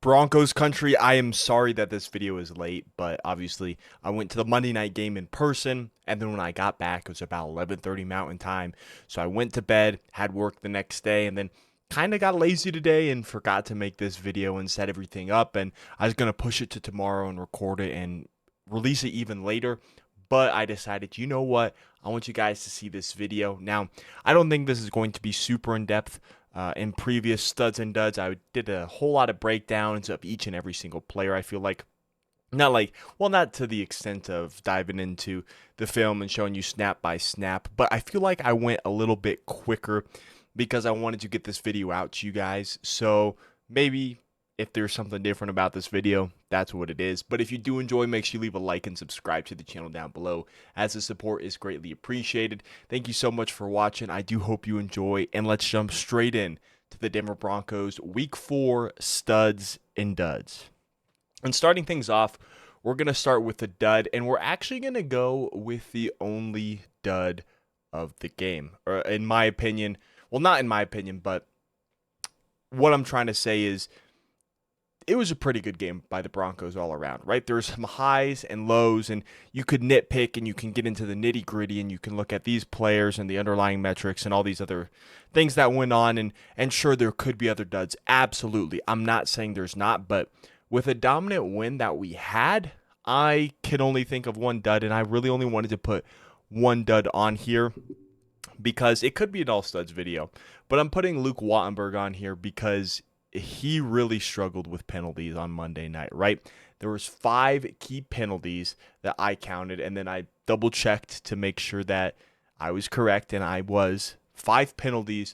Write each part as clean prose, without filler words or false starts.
Broncos country, I am sorry that this video is late, but obviously I went to the Monday night game in person, and then when I got back, it was about 11:30 Mountain Time. So I went to bed, had work the next day, and then kind of got lazy today and forgot to make this video and set everything up. And I was going to push it to tomorrow and record it and release it even later. But I decided, you know what? I want you guys to see this video. Now, I don't think this is going to be super in-depth. In previous studs and duds, I did a whole lot of breakdowns of each and every single player. I feel like not to the extent of diving into the film and showing you snap by snap, but I feel like I went a little bit quicker because I wanted to get this video out to you guys. So maybe if there's something different about this video, that's what it is. But if you do enjoy, make sure you leave a like and subscribe to the channel down below, as the support is greatly appreciated. Thank you so much for watching. I do hope you enjoy, and let's jump straight in to the Denver Broncos Week 4 studs and duds. And starting things off, we're going to start with the dud, and we're actually going to go with the only dud of the game. Or in my opinion, well, not in my opinion, but what I'm trying to say is, it was a pretty good game by the Broncos all around, right? There were some highs and lows, and you could nitpick and you can get into the nitty gritty and you can look at these players and the underlying metrics and all these other things that went on. And sure, there could be other duds. Absolutely. I'm not saying there's not, but with a dominant win that we had, I can only think of one dud, and I really only wanted to put one dud on here because it could be an all studs video, but I'm putting Luke Wattenberg on here because he really struggled with penalties on Monday night, right? There was 5 key penalties that I counted, and then I double checked to make sure that I was correct, and I was. 5 penalties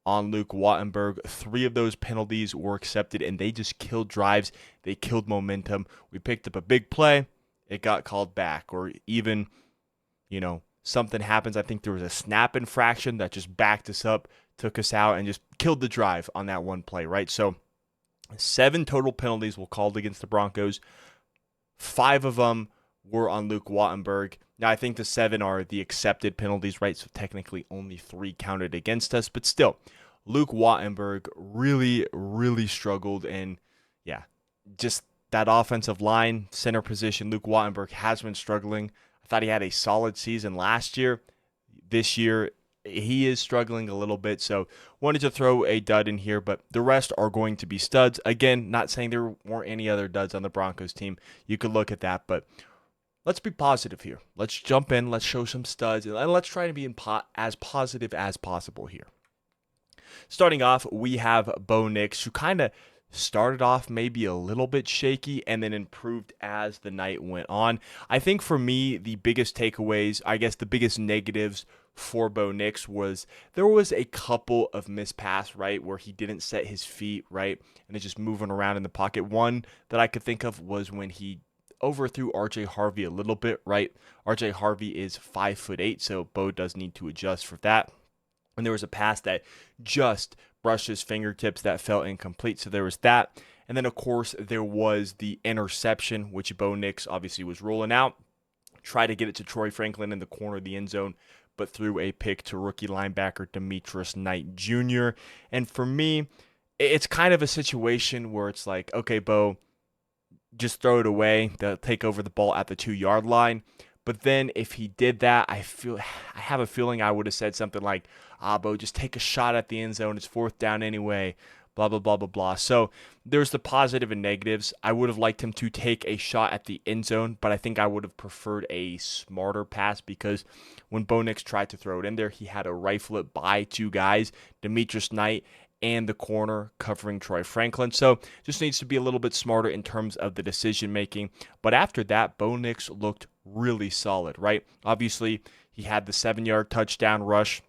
on Luke Wattenberg. 3 of those penalties were accepted, and they just killed drives. They killed momentum. We picked up a big play. It got called back, or even, something happens. I think there was a snap infraction that just backed us up, took us out, and just killed the drive on that one play, right? So 7 total penalties were called against the Broncos. 5 of them were on Luke Wattenberg. Now, I think the 7 are the accepted penalties, right? So technically only 3 counted against us, but still, Luke Wattenberg really, really struggled. And yeah, just that offensive line, center position, Luke Wattenberg has been struggling. I thought he had a solid season last year. This year, he is struggling a little bit, so wanted to throw a dud in here, but the rest are going to be studs. Again, not saying there weren't any other duds on the Broncos team. You could look at that, but let's be positive here. Let's jump in, let's show some studs, and let's try to be as positive as possible here. Starting off, we have Bo Nix, who kind of started off maybe a little bit shaky and then improved as the night went on. I think for me, the biggest takeaways, I guess the biggest negatives for Bo Nix was there was a couple of missed pass, right, where he didn't set his feet, right, and it's just moving around in the pocket. One that I could think of was when he overthrew RJ Harvey a little bit, right? RJ Harvey is 5'8", so Bo does need to adjust for that. And there was a pass that just brushed his fingertips that felt incomplete, so there was that. And then, of course, there was the interception, which Bo Nix obviously was rolling out, tried to get it to Troy Franklin in the corner of the end zone, but threw a pick to rookie linebacker Demetrius Knight Jr. And for me, it's kind of a situation where it's like, okay, Bo, just throw it away. They'll take over the ball at the 2-yard line. But then if he did that, I have a feeling I would have said something like, Bo, just take a shot at the end zone. It's 4th down anyway. Blah, blah, blah, blah, blah. So there's the positive and negatives. I would have liked him to take a shot at the end zone, but I think I would have preferred a smarter pass because when Bo Nix tried to throw it in there, he had to rifle it by 2 guys, Demetrius Knight and the corner covering Troy Franklin. So just needs to be a little bit smarter in terms of the decision making. But after that, Bo Nix looked really solid, right? Obviously, he had the 7-yard touchdown rush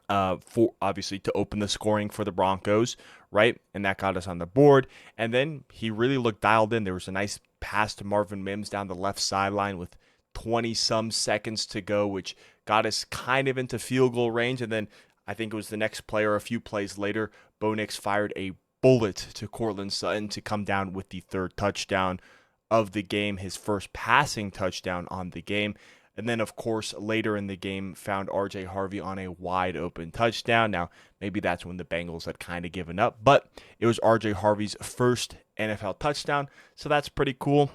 for obviously to open the scoring for the Broncos, right? And that got us on the board. And then he really looked dialed in. There was a nice pass to Marvin Mims down the left sideline with 20-some seconds to go, which got us kind of into field goal range. And then I think it was the next play or a few plays later, Bo Nix fired a bullet to Courtland Sutton to come down with the 3rd touchdown of the game, his first passing touchdown on the game. And then, of course, later in the game, found RJ Harvey on a wide open touchdown. Now, maybe that's when the Bengals had kind of given up, but it was RJ Harvey's first NFL touchdown, so that's pretty cool.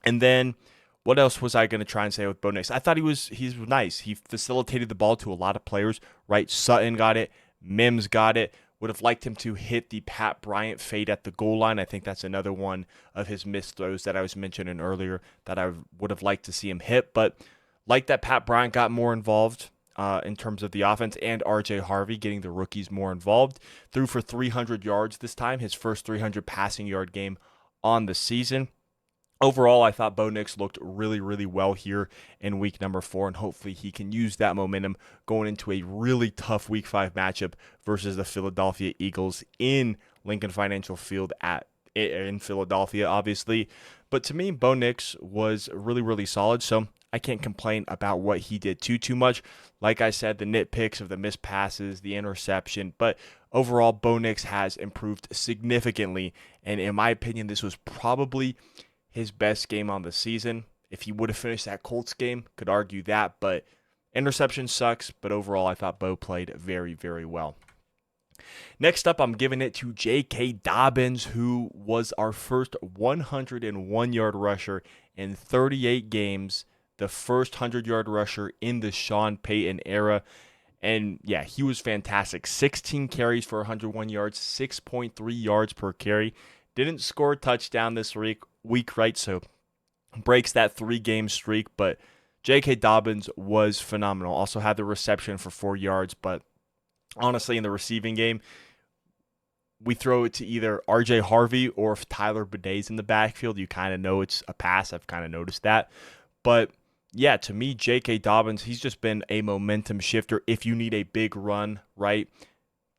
And then, what else was I going to try and say with Bo Nix? I thought he's nice. He facilitated the ball to a lot of players, right? Sutton got it. Mims got it. Would have liked him to hit the Pat Bryant fade at the goal line. I think that's another one of his missed throws that I was mentioning earlier that I would have liked to see him hit. But like that, Pat Bryant got more involved in terms of the offense, and RJ Harvey getting the rookies more involved. Threw for 300 yards this time, his first 300 passing yard game on the season. Overall, I thought Bo Nix looked really, really well here in week number 4, and hopefully he can use that momentum going into a really tough week 5 matchup versus the Philadelphia Eagles in Lincoln Financial Field in Philadelphia, obviously. But to me, Bo Nix was really, really solid, so I can't complain about what he did too much. Like I said, the nitpicks of the missed passes, the interception, but overall, Bo Nix has improved significantly, and in my opinion, this was probably his best game on the season. If he would have finished that Colts game, could argue that, but interception sucks, but overall I thought Bo played very, very well. Next up, I'm giving it to J.K. Dobbins, who was our first 101-yard rusher in 38 games, the first 100-yard rusher in the Sean Payton era. And yeah, he was fantastic. 16 carries for 101 yards, 6.3 yards per carry. Didn't score a touchdown this week, right? So breaks that 3-game streak, but J.K. Dobbins was phenomenal. Also had the reception for 4 yards, but honestly, in the receiving game, we throw it to either RJ Harvey or if Tyler Baday's in the backfield, you kind of know it's a pass. I've kind of noticed that. But yeah, to me, J.K. Dobbins, he's just been a momentum shifter. If you need a big run, right,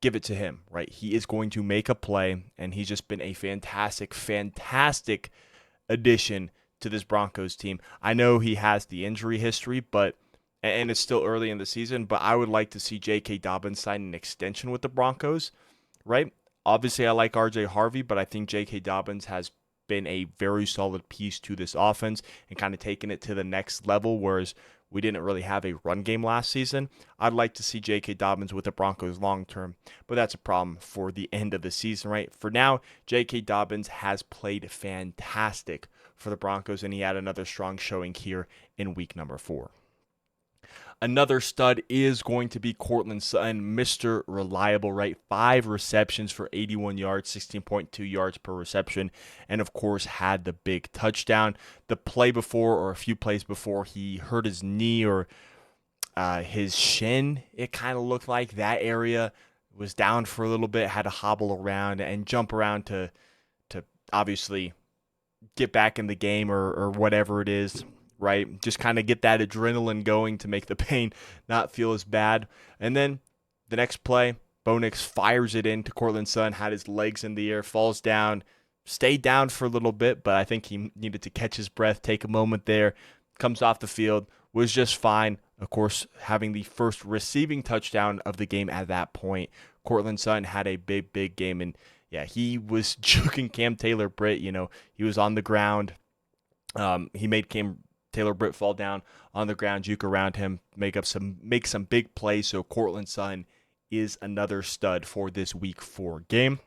give it to him, right? He is going to make a play, and he's just been a fantastic addition to this Broncos team. I know he has the injury history, and it's still early in the season, but I would like to see J.K. Dobbins sign an extension with the Broncos, right? Obviously, I like RJ Harvey, but I think J.K. Dobbins has been a very solid piece to this offense and kind of taken it to the next level, whereas we didn't really have a run game last season. I'd like to see J.K. Dobbins with the Broncos long term, but that's a problem for the end of the season, right? For now, J.K. Dobbins has played fantastic for the Broncos, and he had another strong showing here in week number 4. Another stud is going to be Courtland Sutton, Mr. Reliable, right? 5 receptions for 81 yards, 16.2 yards per reception, and of course had the big touchdown. The play before, or a few plays before, he hurt his knee or his shin. It kind of looked like that area was down for a little bit, had to hobble around and jump around to obviously get back in the game or whatever it is. Right? Just kind of get that adrenaline going to make the pain not feel as bad. And then the next play, Bo Nix fires it into Courtland Sutton, had his legs in the air, falls down, stayed down for a little bit, but I think he needed to catch his breath, take a moment there, comes off the field, was just fine. Of course, having the first receiving touchdown of the game at that point. Courtland Sutton had a big game, and yeah, he was juking Cam Taylor-Britt. He was on the ground. He made Cam Taylor-Britt fall down on the ground, juke around him, make some big plays. So Courtland Sutton is another stud for this week 4 game.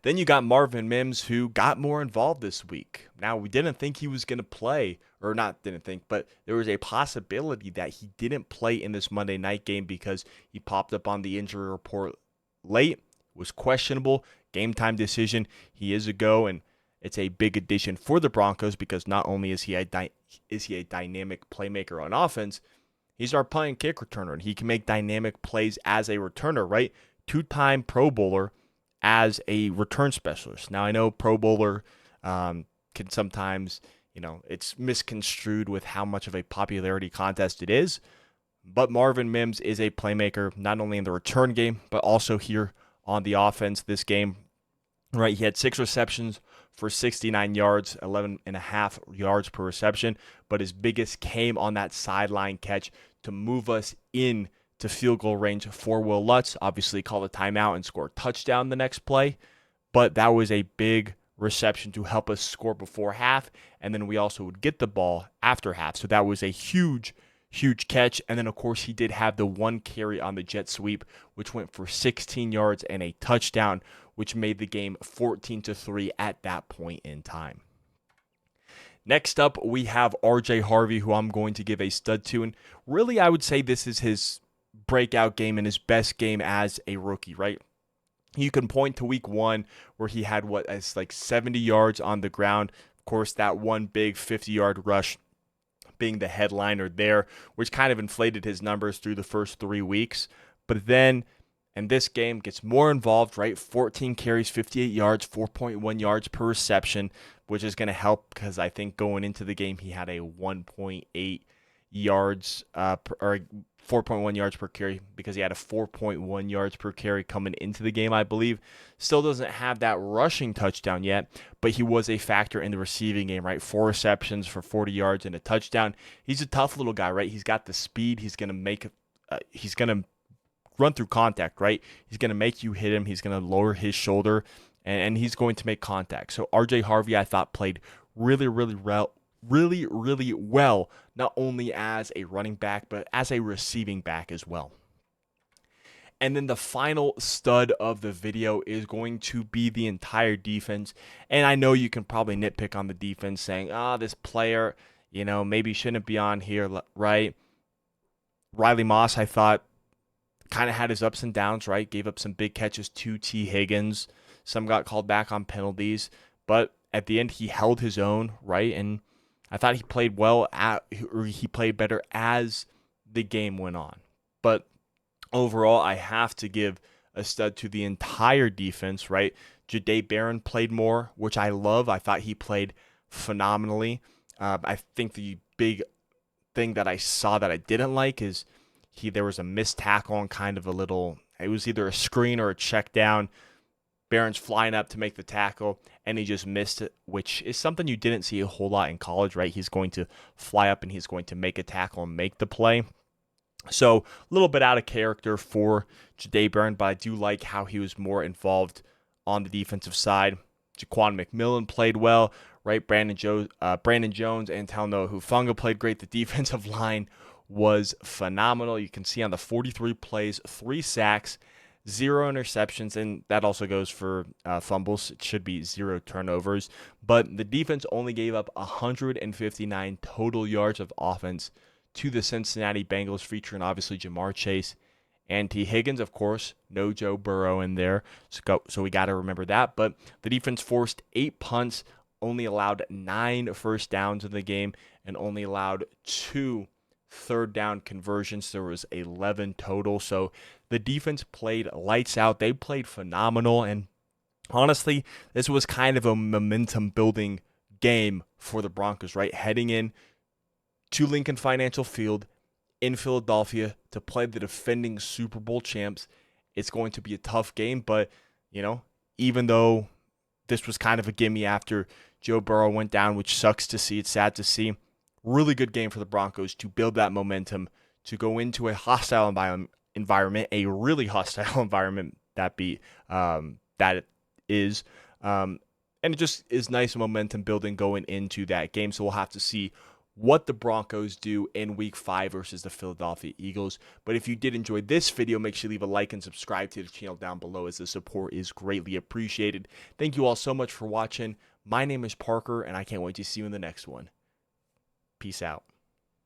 Then you got Marvin Mims, who got more involved this week. Now, we didn't think he was going to play, or not didn't think, but there was a possibility that he didn't play in this Monday night game because he popped up on the injury report late, was questionable, game time decision. He is a go, and it's a big addition for the Broncos because not only is he a dynamic playmaker on offense, he's our punt and kick returner, and he can make dynamic plays as a returner, right? 2-time Pro Bowler as a return specialist. Now, I know Pro Bowler can sometimes, it's misconstrued with how much of a popularity contest it is, but Marvin Mims is a playmaker not only in the return game, but also here on the offense this game, right? He had 6 receptions for 69 yards, 11.5 yards per reception, but his biggest came on that sideline catch to move us in to field goal range for Will Lutz. Obviously, call a timeout and score a touchdown the next play, but that was a big reception to help us score before half, and then we also would get the ball after half. So that was a huge catch. And then, of course, he did have the one carry on the jet sweep, which went for 16 yards and a touchdown, which made the game 14-3 at that point in time. Next up, we have RJ Harvey, who I'm going to give a stud to. And really, I would say this is his breakout game and his best game as a rookie, right? You can point to week 1 where he had like 70 yards on the ground. Of course, that one big 50-yard rush being the headliner there, which kind of inflated his numbers through the first 3 weeks. But then, and this game gets more involved, right? 14 carries, 58 yards, 4.1 yards per reception, which is going to help because I think going into the game, he had a 1.8 yards or 4.1 yards per carry because he had a 4.1 yards per carry coming into the game, I believe. Still doesn't have that rushing touchdown yet, but he was a factor in the receiving game, right? 4 receptions for 40 yards and a touchdown. He's a tough little guy, right? He's got the speed. He's going to run through contact, right? He's going to make you hit him. He's going to lower his shoulder, and he's going to make contact. So RJ Harvey, I thought, played really well, not only as a running back, but as a receiving back as well. And then the final stud of the video is going to be the entire defense. And I know you can probably nitpick on the defense saying, this player, maybe shouldn't be on here, right? Riley Moss, I thought, kind of had his ups and downs, right? Gave up some big catches to T. Higgins. Some got called back on penalties. But at the end, he held his own, right? And I thought he played he played better as the game went on. But overall, I have to give a stud to the entire defense, right? Jahdae Barron played more, which I love. I thought he played phenomenally. I think the big thing that I saw that I didn't like is there was a missed tackle on kind of it was either a screen or a check down. Barron's flying up to make the tackle, and he just missed it, which is something you didn't see a whole lot in college, right? He's going to fly up, and he's going to make a tackle and make the play. So a little bit out of character for Jahdae Barron, but I do like how he was more involved on the defensive side. Jaquan McMillan played well, right? Brandon Jones and Talanoa Hufanga played great. The defensive line was phenomenal. You can see on the 43 plays, 3 sacks, 0 interceptions, and that also goes for fumbles. It should be 0 turnovers. But the defense only gave up 159 total yards of offense to the Cincinnati Bengals, featuring obviously Jamar Chase and T. Higgins, of course. No Joe Burrow in there, so we got to remember that. But the defense forced 8 punts, only allowed 9 first downs in the game, and only allowed 2 third down conversions. There was 11 total. So the defense played lights out. They played phenomenal. And honestly, this was kind of a momentum building game for the Broncos, right? Heading in to Lincoln Financial Field in Philadelphia to play the defending Super Bowl champs. It's going to be a tough game, but even though this was kind of a gimme after Joe Burrow went down, which sucks to see, it's sad to see. Really good game for the Broncos to build that momentum, to go into a hostile environment, a really hostile environment that it is. And it just is nice momentum building going into that game. So we'll have to see what the Broncos do in Week 5 versus the Philadelphia Eagles. But if you did enjoy this video, make sure you leave a like and subscribe to the channel down below, as the support is greatly appreciated. Thank you all so much for watching. My name is Parker, and I can't wait to see you in the next one. Peace out.